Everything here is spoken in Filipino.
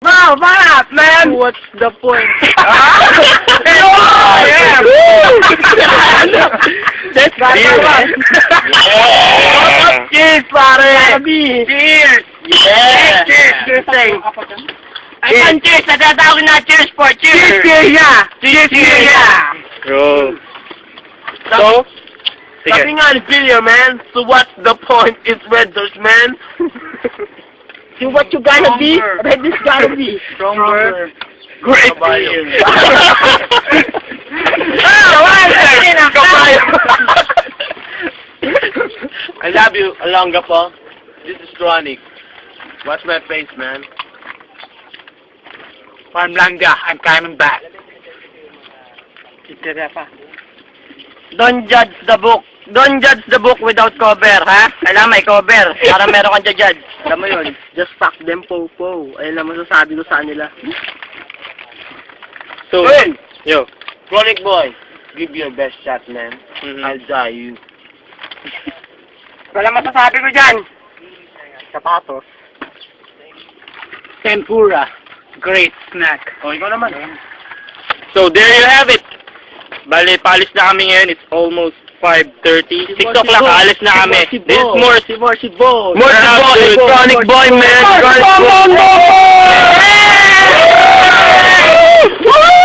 No, what, man? What's the point? Oh, yeah. That's Yeah. Cheers, pare! Cheers! Yeah! Cheers! Cheers, thing! Ay, man, cheers! Natatawag na cheers for Cheers, cheers! cheers, yeah! Cheers, cheers, yeah! Bro. So? Sabi Sige. nga ni Pilio, man, so what's the point? It's red dirt, man. See what you gotta be? Stronger. Red is gotta be. Stronger. Great Kabayo. beer. Kabayo. I love you, Alonga po. This is Chronic. Watch my face, man. Juan Blanca, I'm coming back. Don't judge the book. Don't judge the book without cover, ha? Kailangan may cover para meron kang judge. Alam mo yun, just fuck them, po-po. Ayun lang masasabi ko sa kanila. So, Well, yo. Chronic boy, give your best shot, man. Mhm. I'll die you. Wala masasabi ko dyan. Sapatos. Tempura. Great snack. O, ikaw naman. So, there you have it. Bale, paalis na kami ngayon. It's almost 5:30. 6 o'clock, alis na kami. This is more More si Bo. More boy, Chronic boy, man. Chronic boy. Woo!